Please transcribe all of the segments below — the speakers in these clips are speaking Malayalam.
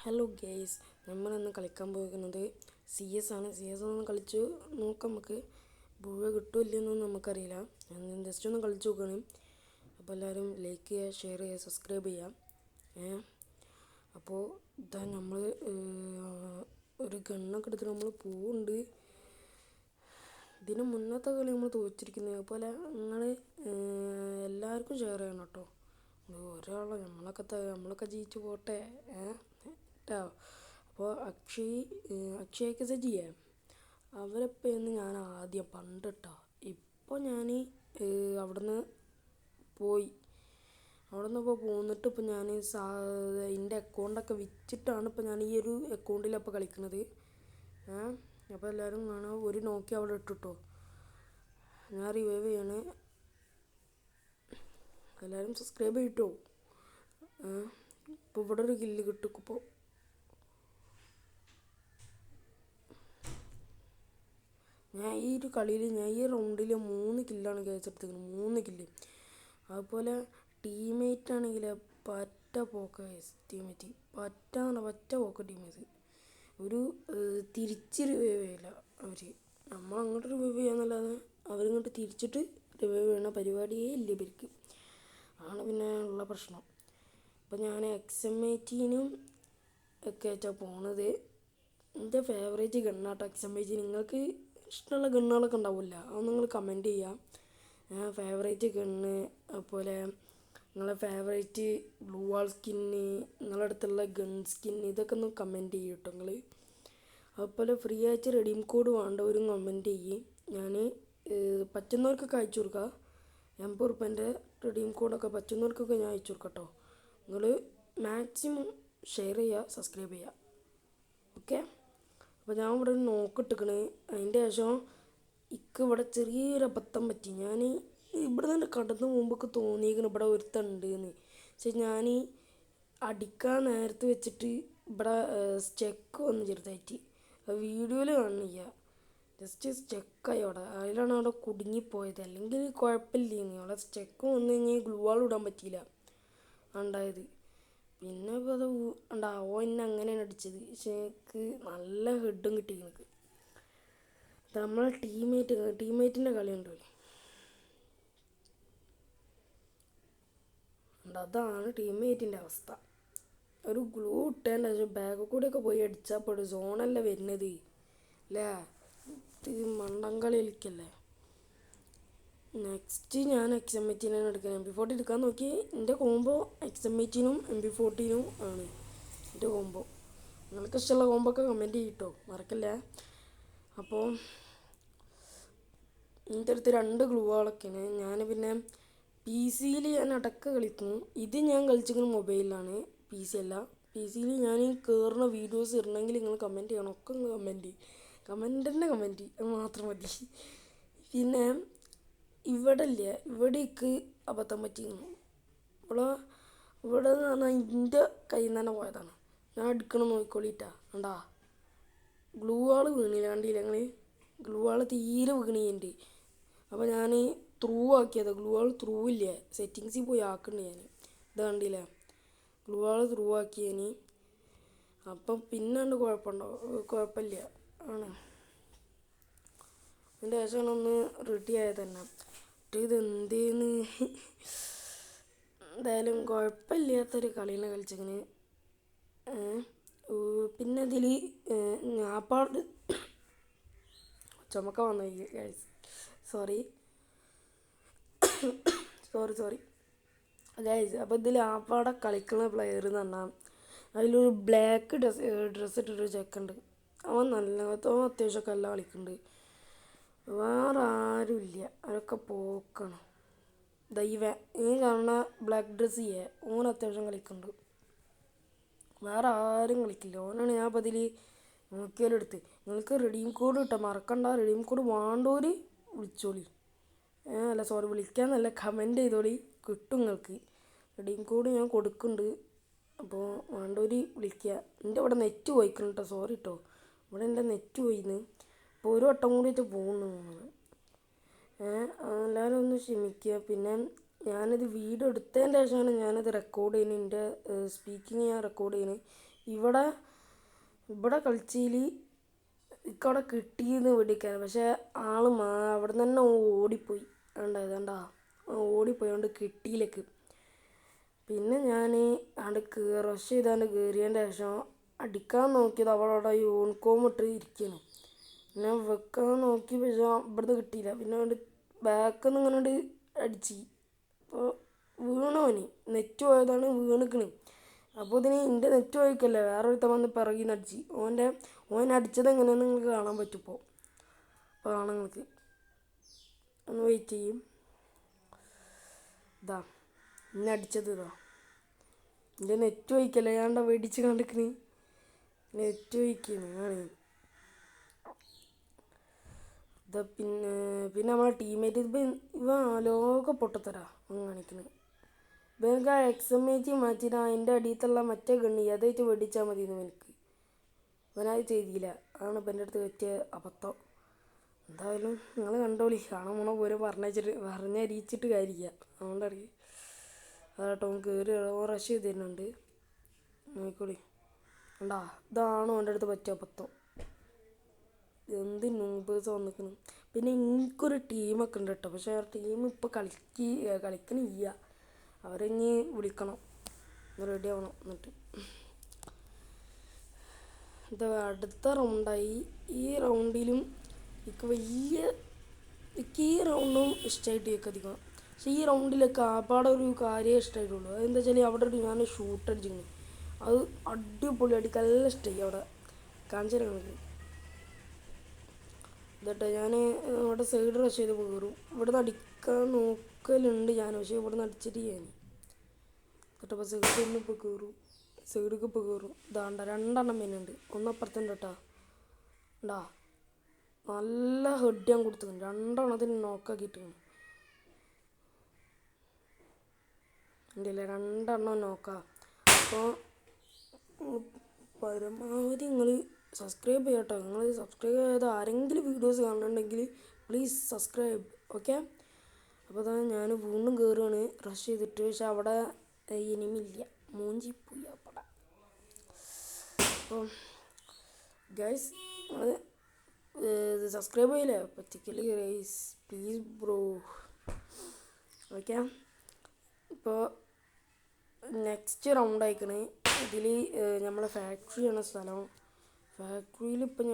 ഹലോ ഗെയ്സ്, നമ്മളിന്ന് കളിക്കാൻ പോകുന്നത് സി എസ് ആണ്. സി എസ് ഒന്ന് കളിച്ച് നോക്കാം. നമുക്ക് ബുഴ കിട്ടുമില്ലെന്നൊന്നും നമുക്കറിയില്ല. ഞാൻ ജസ്റ്റ് ഒന്ന് കളിച്ച് നോക്കുകയാണ്. അപ്പോൾ എല്ലാവരും ലൈക്ക് ചെയ്യുക, ഷെയർ ചെയ്യുക, സബ്സ്ക്രൈബ് ചെയ്യാം. അപ്പോൾ ഇതാ നമ്മൾ ഒരു ഗണ്ണൊക്കെ എടുത്തിട്ട് നമ്മൾ പോകുന്നുണ്ട്. ഇതിന് മുന്നത്തെ കളി നമ്മൾ തോറ്റിരിക്കുന്നത്. അതുപോലെ നിങ്ങൾ എല്ലാവർക്കും ഷെയർ ചെയ്യണം കേട്ടോ. ഒരാളോ നമ്മളൊക്കെ ജയിച്ച് പോട്ടെ. കേട്ടോ. അപ്പോൾ അക്ഷയ്ക്ക് സജിയേ അവരെപ്പോഴെന്ന് ഞാൻ ആദ്യം പണ്ട് കേട്ടോ. ഇപ്പോൾ ഞാൻ അവിടുന്ന് പോയി. ഇപ്പോൾ പോന്നിട്ട് ഇപ്പോൾ ഞാൻ എൻ്റെ അക്കൗണ്ടൊക്കെ വിറ്റിട്ടാണ് ഇപ്പോൾ ഞാൻ ഈ ഒരു അക്കൗണ്ടിലപ്പോൾ കളിക്കുന്നത്. അപ്പോൾ എല്ലാവരും കാണാം. ഒരു നോക്കി അവിടെ ഇട്ടിട്ടോ. ഞാൻ റിവൈവ് ചെയ്യണേ. എല്ലാവരും സബ്സ്ക്രൈബ് ചെയ്തിട്ടോ. ഇപ്പോൾ ഇവിടെ ഒരു കില്ല് കിട്ടും. ഇപ്പോൾ ഞാൻ ഈ ഒരു കളിയിൽ ഈ റൗണ്ടിൽ 3 കില്ലാണ് കഴിച്ചെടുത്തിരിക്കുന്നത്. 3 കില്ല്. അതുപോലെ ടീമേറ്റ് ആണെങ്കിൽ പറ്റ പോക്ക. പറ്റ പോക്ക ടീമേറ്റ്. ഒരു തിരിച്ച് റിവൈവ് ചെയ്യില്ല അവർ. നമ്മളങ്ങോട്ട് റിവൈവ് ചെയ്യാന്നല്ലാതെ അവരിങ്ങോട്ട് തിരിച്ചിട്ട് റിവൈവ് ചെയ്യണ പരിപാടിയേ ഇല്ല ഇവർക്ക്. ആണ് പിന്നെ ഉള്ള പ്രശ്നം. അപ്പോൾ ഞാൻ XM18 ഒക്കെ ആയിട്ടാണ് പോണത്. എൻ്റെ ഫേവറേറ്റ് ഗണ്ണാട്ടോ XM18. നിങ്ങൾക്ക് ഇഷ്ടമുള്ള ഗണ്ണുകളൊക്കെ ഉണ്ടാവില്ല, അത് നിങ്ങൾ കമൻറ്റ് ചെയ്യാം. ഫേവറേറ്റ് ഗണ്ണ്, അതുപോലെ നിങ്ങളെ ഫേവറേറ്റ് ബ്ലൂ വാൾ സ്കിന്ന്, നിങ്ങളുടെ അടുത്തുള്ള ഗൺ സ്കിന്ന്, ഇതൊക്കെ ഒന്ന് കമൻറ്റ് ചെയ്യും കേട്ടോ നിങ്ങൾ. അതുപോലെ ഫ്രീ ആയിട്ട് റെഡീം കോഡ് വേണ്ടവരും കമൻറ്റ് ചെയ്യും. ഞാൻ പറ്റുന്നവർക്കൊക്കെ അയച്ചു കൊടുക്കുക. 80 ഉറുപ്പ്യൻ്റെ റെഡീം കോഡൊക്കെ പറ്റുന്നവർക്കൊക്കെ ഞാൻ അയച്ചു കൊടുക്കാം കേട്ടോ. നിങ്ങൾ മാക്സിമം ഷെയർ ചെയ്യുക, സബ്സ്ക്രൈബ് ചെയ്യുക. ഓക്കെ. അപ്പോൾ ഞാൻ ഇവിടെ നോക്കിട്ടിക്കണേ. അതിൻ്റെ ശേഷം ഇവിടെ ചെറിയൊരു അബദ്ധം പറ്റി. ഞാൻ ഇവിടെ നിന്ന് കടന്നു മുമ്പൊക്കെ തോന്നിയിരിക്കണം ഇവിടെ ഒരുത്തുണ്ട് എന്ന്. പക്ഷെ ഞാൻ അടിക്കാൻ നേരത്ത് വെച്ചിട്ട് ഇവിടെ സ്റ്റെക്ക് വന്ന് ചെറുതായിട്ട് വീഡിയോയിൽ കാണുന്നില്ല. ജസ്റ്റ് സ്റ്റെക്കായി അതിലാണ് അവിടെ കുടുങ്ങിപ്പോയത്. അല്ലെങ്കിൽ കുഴപ്പമില്ലേന്ന്. അവിടെ സ്റ്റെക്ക് വന്നു കഴിഞ്ഞാൽ ഗ്ലൂ വാൾ ഇടാൻ പറ്റിയില്ല ഉണ്ടായത്. പിന്നെ ഇപ്പോൾ അത് ഉണ്ടാവോ എന്നെ അങ്ങനെയാണ് അടിച്ചത്. പക്ഷേ എനിക്ക് നല്ല ഹെഡും കിട്ടി. എനിക്ക് നമ്മളെ ടീമേറ്റിൻ്റെ കളി ഉണ്ടല്ലോ. അതാണ് ടീമേറ്റിൻ്റെ അവസ്ഥ. ഒരു ഗ്ലൂ ഇട്ടതിൻ്റെ ശേഷം ബാഗ് കൂടെയൊക്കെ പോയി അടിച്ചാൽ പെടും. സോണല്ല വരുന്നത് അല്ലേ. ഇത് മണ്ടംകളി കളിക്കല്ലേ. നെക്സ്റ്റ് ഞാൻ XM18 എടുക്കുന്നത്. MP40 എടുക്കാൻ നോക്കി. എൻ്റെ കോംബോ XM18 MP40 ആണ് എൻ്റെ കോംബോ. നിങ്ങൾക്ക് ഇഷ്ടമുള്ള കോംബോ ഒക്കെ കമൻറ്റ് ചെയ്യട്ടോ, മറക്കല്ലേ. അപ്പോൾ എൻ്റെ അടുത്ത് 2 ഗ്ലൂ വാളൊക്കെയാണ്. ഞാൻ പിന്നെ PC ഞാൻ അടക്ക കളിക്കുന്നു. ഇത് ഞാൻ കളിച്ചിരിക്കുന്നത് മൊബൈലിലാണ്, PC അല്ല. PC ഞാൻ കയറുന്ന വീഡിയോസ് ഇടണമെങ്കിൽ നിങ്ങൾ കമൻറ്റ് ചെയ്യണം. ഒക്കെ കമൻറ്റ് മാത്രം മതി. പിന്നെ ഇവിടേക്ക് അബദ്ധം പറ്റിയിരുന്നു. ഇവിടെ എന്ന് പറഞ്ഞാൽ എൻ്റെ കയ്യിൽ നിന്ന് തന്നെ പോയതാണ്. ഞാൻ എടുക്കണം നോക്കിക്കോളിട്ടാ. കണ്ടാ ഗ്ലൂ വാൾ വീണില്ല. കണ്ടില്ല ഞങ്ങൾ ഗ്ലൂ വാൾ തീരെ വീണിയുണ്ട്. അപ്പോൾ ഞാൻ ത്രൂ ആക്കിയത്. ഗ്ലൂ വാൾ ത്രൂ ഇല്ല, സെറ്റിങ്സിൽ പോയി ആക്കണ്ടേ ഞാൻ. ഇത് കണ്ടില്ല, ഗ്ലൂ വാൾ ത്രൂ ആക്കിയതിന്. അപ്പം പിന്നാണ്ട് കുഴപ്പമില്ല ആണ്. അതിൻ്റെ ശേഷമാണ് ഒന്ന് റെഡി ആയത് തന്നെ. ഇത് എന്തേന്ന് എന്തായാലും കുഴപ്പമില്ലാത്തൊരു കളിയാണ് കളിച്ചിങ്ങനെ. പിന്നെ ഇതിൽ ഞാപ്പാട് ചുമക്ക വന്നു സോറി ഗൈസ്. അപ്പോൾ ഇതിൽ ആപ്പാടെ കളിക്കുന്ന പ്ലെയർ എന്ന് പറഞ്ഞാൽ അതിലൊരു ബ്ലാക്ക് ഡ്രസ്സ് ഇട്ടിട്ടൊരു ചെക്കുണ്ട്. അവൻ അത്യാവശ്യമൊക്കെ എല്ലാം കളിക്കുന്നുണ്ട്. വേറെ ആരുമില്ല, അവരൊക്കെ പോക്കാണ്. ഈ കാണുന്ന ബ്ലാക്ക് ഡ്രസ്സ് ഓൻ അത്യാവശ്യം കളിക്കുന്നുണ്ട്. വേറെ ആരും കളിക്കില്ല. ഓനാണ് ഞാൻ അപ്പോൾ അതിൽ നോക്കിയാലെടുത്ത്. നിങ്ങൾക്ക് റെഡീം കോഡ് കിട്ടാം, മറക്കണ്ട. റെഡീം കോഡ് വേണ്ടവർ വിളിച്ചോളി. വിളിക്കാന്നല്ല, കമൻറ്റ് ചെയ്തോളി. കിട്ടും നിങ്ങൾക്ക്. റെഡീം കോഡ് ഞാൻ കൊടുക്കുന്നുണ്ട്. അപ്പോൾ വേണ്ടവർ വിളിക്കുക. എൻ്റെ ഇവിടെ നെറ്റ് പോയിക്കണം കേട്ടോ. സോറി കേട്ടോ, ഇവിടെ എൻ്റെ നെറ്റ് പോയിന്ന്. അപ്പോൾ ഒരു വട്ടം കൂടിയിട്ട് പോകുന്നു. എല്ലാവരും ഒന്ന് ക്ഷമിക്കുക. പിന്നെ ഞാനത് വീഡിയോ എടുത്തതിൻ്റെ ശേഷമാണ് ഞാനത് റെക്കോർഡ് ചെയ്യുന്നത്. എൻ്റെ സ്പീക്കിങ് ഞാൻ റെക്കോർഡ് ചെയ്യുന്നത്. ഇവിടെ ഇവിടെ കളിച്ചതിൽ ഇക്കവിടെ കിട്ടിയെന്ന് വെടിക്കാൻ, പക്ഷേ അവിടെ നിന്ന് തന്നെ ഓടിപ്പോയി. കണ്ടാ ഓടിപ്പോയി കൊണ്ട് കിട്ടിയിലേക്ക്. പിന്നെ ഞാൻ റഷ് ചെയ്താണ്ട് കയറിയതിൻ്റെ ശേഷം അടിക്കാൻ നോക്കിയത് അവളവിടെ യൂണിക്കോം ഇട്ട് ഇരിക്കുന്നു. പിന്നെ വെക്കാൻ നോക്കി, പക്ഷേ ഇവിടുന്ന് കിട്ടിയില്ല. പിന്നെ അവിടെ ബാക്കിൽ നിന്ന് ഇങ്ങനെ അടിച്ച്, അപ്പോൾ വീണോന് നെറ്റ് പോയതാണ്, വീണിക്കണ്. അപ്പോൾ എൻ്റെ നെറ്റ് പോയിക്കല്ലേ, വേറെ ഒരുത്തൻ വന്ന് പിറകിൽ നിന്ന് അടിച്ച്. ഓൻ അടിച്ചത് എങ്ങനെയാണെന്ന് നിങ്ങൾക്ക് കാണാൻ പറ്റും. അപ്പോൾ കാണാൻ നിങ്ങൾക്ക് ഒന്ന് വെയിറ്റ് ചെയ്യും. ഇതാ എന്നെ അടിച്ചത്, എൻ്റെ നെറ്റ് പോയിക്കല്ലേ, ഞാൻ വെടിച്ച് കണ്ടിക്കണ്. നെറ്റ് പോയിക്കുന്നു ആണ്. ഇതാ പിന്നെ നമ്മളെ ടീമേറ്റ് ഇവ ലോക പൊട്ടത്തരാ കാണിക്കുന്നത്. ഇവർക്ക് ആ XMH മാറ്റിയിട്ട് അതിൻ്റെ അടിയത്തുള്ള മറ്റേ ഗണ്ണി അതായിട്ട് വെടിച്ചാൽ മതിയെന്ന് എനിക്ക്. ഇവനത് ചെയ്തില്ല. അതാണ് ഇപ്പം എൻ്റെ അടുത്ത് പറ്റിയ അബദ്ധം. എന്തായാലും നിങ്ങൾ കണ്ടോളി, കാണാൻ പോണ പോലെ പറഞ്ഞരിച്ചിട്ട് കാര്യമില്ല. അതുകൊണ്ടറിയാം അതാട്ടോ കയറി റഷ് ചെയ്ത് തരുന്നുണ്ട്. നോക്കിക്കോളി, കണ്ടാ ഇതാണ് എൻ്റെ അടുത്ത് പറ്റിയ അബദ്ധം. എന്ത് നൂബേഴ്സ് വന്നിക്കണം. പിന്നെ എനിക്കൊരു ടീമൊക്കെ ഉണ്ട് കേട്ടോ, പക്ഷേ ആ ടീം ഇപ്പോൾ കളിക്കണില്ല. അവരിനി വിളിക്കണം, റെഡി ആവണം. എന്നിട്ട് ഇത് അടുത്ത റൗണ്ടായി. ഈ റൗണ്ടിലും എനിക്ക് ഈ റൗണ്ടും ഇഷ്ടമായിട്ട് അധികം. പക്ഷേ ഈ റൗണ്ടിലൊക്കെ ഒരു കാര്യമേ ഇഷ്ടമായിട്ടുള്ളൂ. അതെന്താ വെച്ചാൽ അവിടെ ഞാൻ ഷൂട്ട് അടിച്ചിരുന്നു, അത് അടിപൊളി നല്ല ഇഷ്ടമായി. അവിടെ കാണിച്ചു തരാം എന്നിട്ട് ഞാൻ അവിടെ സൈഡ് റഷ് ചെയ്ത് കയറും. ഇവിടെ നിന്ന് അടിക്കാൻ നോക്കലുണ്ട് ഞാൻ, പക്ഷേ ഇവിടെ നിന്ന് അടിച്ചിട്ട് ഞാൻ എന്നിട്ടപ്പോൾ സൈഡിൽ ഇപ്പോൾ കയറും, സൈഡിലേക്ക് ഇപ്പോൾ കയറും. ഇതാണ്ട 2 എണ്ണം വരുന്നുണ്ട്, ഒന്നപ്പുറത്തുണ്ട് കേട്ടോ. ഉണ്ടാ നല്ല ഹെഡ് ഞാൻ കൊടുത്തിട്ടുണ്ട്, 2 എണ്ണത്തിന് നോക്കാക്കിയിട്ടാണ്. ഉണ്ടല്ലേ 2 എണ്ണം നോക്കാം. അപ്പോൾ പരമാവധി നിങ്ങൾ സബ്സ്ക്രൈബ് ചെയ്യാം കേട്ടോ. നിങ്ങൾ സബ്സ്ക്രൈബ് ചെയ്ത് ആരെങ്കിലും വീഡിയോസ് കാണുന്നുണ്ടെങ്കിൽ പ്ലീസ് സബ്സ്ക്രൈബ്, ഓക്കെ. അപ്പോൾ അതാ ഞാൻ വീണ്ടും കയറുകയാണ് റഷ് ചെയ്തിട്ട്. പക്ഷെ അവിടെ ഇനിമില്ല, മൂഞ്ചി പോയി അവിടെ. അപ്പോൾ ഗൈസ് നിങ്ങൾ സബ്സ്ക്രൈബ് ചെയ്യില്ലേ പറ്റിക്കല് ഗൈസ്, പ്ലീസ് ബ്രോ, ഓക്കെ. ഇപ്പോൾ നെക്സ്റ്റ് റൗണ്ട് ആയിക്കണേ. ഇതിൽ നമ്മളെ ഫാക്ടറിയാണ് സ്ഥലം. ഫാക്ടറിയിൽ ഇപ്പോൾ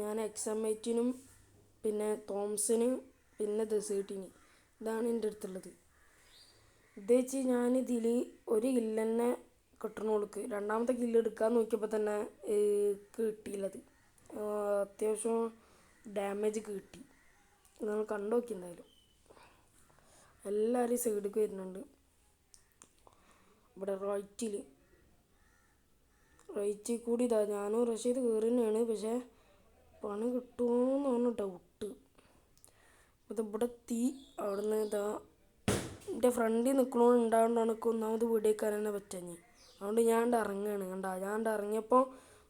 ഞാൻ XMH-നും പിന്നെ തോംസന് പിന്നെ ഡെസേർട്ടിന് ഇതാണ് എൻ്റെ അടുത്തുള്ളത്. ഇത് വെച്ച് ഞാനിതിൽ ഒരു കില്ല് തന്നെ കിട്ടണോൾക്ക്. 2ാമത്തെ കില്ല് എടുക്കാൻ നോക്കിയപ്പോൾ തന്നെ കിട്ടിയില്ലത്. അത്യാവശ്യം ഡാമേജ് കിട്ടി. നിങ്ങൾ കണ്ടു നോക്കി. എന്തായാലും എല്ലാവരും സൈഡിലേക്ക് വരുന്നുണ്ട്. ഇവിടെ റൈറ്റിൽ കൂടി ഞാനും റഷ് ചെയ്ത് കയറി തന്നെയാണ്, പക്ഷേ പണി കിട്ടുമോയെന്നാണ് ഡൗട്ട്. അപ്പോൾ ഇവിടെ അവിടെ നിന്ന് എൻ്റെ ഫ്രണ്ടിൽ നിൽക്കണോണ്ടാകൊണ്ടാണ് എനിക്ക് ഒന്നാമത് വെടിയേക്കാൻ തന്നെ പറ്റുന്നത്. അതുകൊണ്ട് ഞാൻ ഇറങ്ങുകയാണ്. ഞാൻ ഇറങ്ങിയപ്പോൾ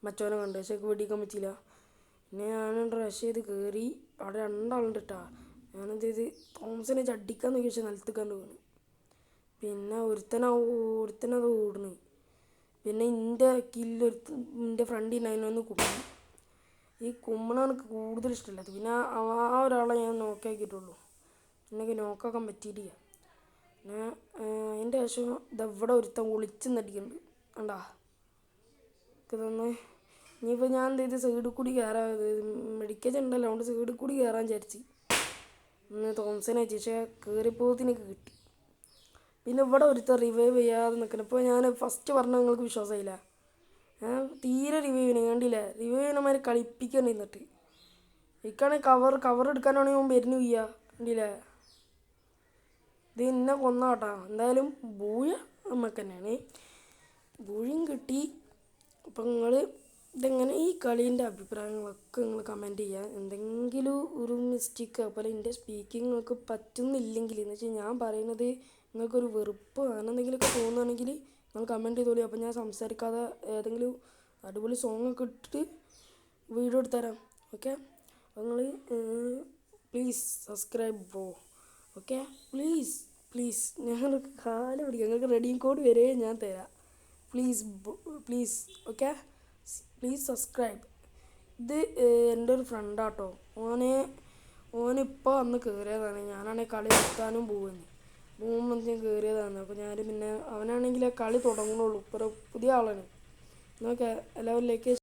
മറ്റവനെ കണ്ടു, പക്ഷേ വെടിക്കാൻ പറ്റിയില്ല. പിന്നെ ഞാൻ റഷ് ചെയ്ത് കയറി. അവിടെ 2 ആളുണ്ട് കേട്ടോ. ഞാനെന്ത് ചെയ്ത് തോംസനെ ചടിക്കാൻ നോക്കി, പക്ഷേ നിലത്തേക്കാണ്ട് വീണ്. പിന്നെ ഒരുത്തനത് ഓടുന്നു. പിന്നെ എൻ്റെ എൻ്റെ ഫ്രണ്ടിന് അതിനൊന്ന് കുമ്മണം. ഈ കുമ്മണ എനിക്ക് കൂടുതൽ ഇഷ്ടമില്ലാത്ത. പിന്നെ ഒരാളെ ഞാൻ നോക്കാക്കിയിട്ടുള്ളൂ, എനിക്ക് നോക്കാക്കാൻ പറ്റിയിട്ടില്ല. പിന്നെ അതിൻ്റെ ശേഷം ഇതവിടെ ഒരുത്തൻ ഒളിച്ച് നടിക്കുന്നുണ്ട്. കണ്ടാ ഇതൊന്ന് ഇനിയിപ്പോൾ ഞാൻ എന്ത് ചെയ്ത് സൈഡിൽ കൂടി കയറാൻ മെഡിക്കൽ ഉണ്ടല്ലോ, അതുകൊണ്ട് സൈഡിൽ കൂടി കയറാൻ വിചാരിച്ച് തോംസനെ വെച്ച്. പക്ഷേ കയറിപ്പോത്തിനൊക്കെ കിട്ടി. പിന്നെ ഇവിടെ ഒരുത്തർ റിവൈവ് ചെയ്യാതെ നിൽക്കണം. ഇപ്പോൾ ഞാൻ ഫസ്റ്റ് പറഞ്ഞാൽ നിങ്ങൾക്ക് വിശ്വാസമായില്ല. തീരെ റിവൈവിന് കണ്ടില്ലേ, റിവൈവ് ചെയ്യണമാതിരി കളിപ്പിക്കണം. എന്നിട്ട് ഇക്കാണെങ്കിൽ കവർ എടുക്കാനാണെങ്കിൽ അവൻ വരുന്നു ചെയ്യുക. കണ്ടില്ലേ, ഇത് എന്നെ കൊന്നാട്ടാ. എന്തായാലും ബൂയ നമുക്ക് തന്നെയാണ്, ബൂയും കിട്ടി. അപ്പം നിങ്ങൾ ഇതെങ്ങനെ ഈ കളീൻ്റെ അഭിപ്രായങ്ങളൊക്കെ നിങ്ങൾ കമൻറ്റ് ചെയ്യുക. എന്തെങ്കിലും ഒരു മിസ്റ്റേക്ക് അതുപോലെ എൻ്റെ സ്പീക്കിംഗ് നിങ്ങൾക്ക് പറ്റുന്നില്ലെങ്കിൽ എന്ന് വെച്ചാൽ ഞാൻ പറയുന്നത് നിങ്ങൾക്കൊരു വെറുപ്പ് അങ്ങനെ എന്തെങ്കിലുമൊക്കെ തോന്നുകയാണെങ്കിൽ നിങ്ങൾ കമൻറ്റ് ചെയ്തോളി. അപ്പോൾ ഞാൻ സംസാരിക്കാതെ ഏതെങ്കിലും അടിപൊളി സോങ്ങൊക്കെ ഇട്ടിട്ട് വീഡിയോ എടുത്തുതരാം, ഓക്കെ. അപ്പോൾ നിങ്ങൾ please subscribe bro, okay. Please ഞങ്ങൾക്ക് കാലം പിടിക്കാം. നിങ്ങൾക്ക് റെഡീം കോഡ് വരെ ഞാൻ തരാം. Please okay, please subscribe. ഇത് എൻ്റെ ഒരു ഫ്രണ്ടാട്ടോ. ഓനിപ്പോൾ വന്ന് കയറിയതാണ്. ഞാനാണെങ്കിൽ കളി നിർത്താനും പോകുമ്പോൾ കയറിയതാണ്. അപ്പോൾ ഞാൻ പിന്നെ അവനാണെങ്കിൽ കളി തുടങ്ങുന്നുള്ളൂ. ഇപ്പോൾ പുതിയ ആളാണ്. എന്നൊക്കെ എല്ലാവരിലേക്ക്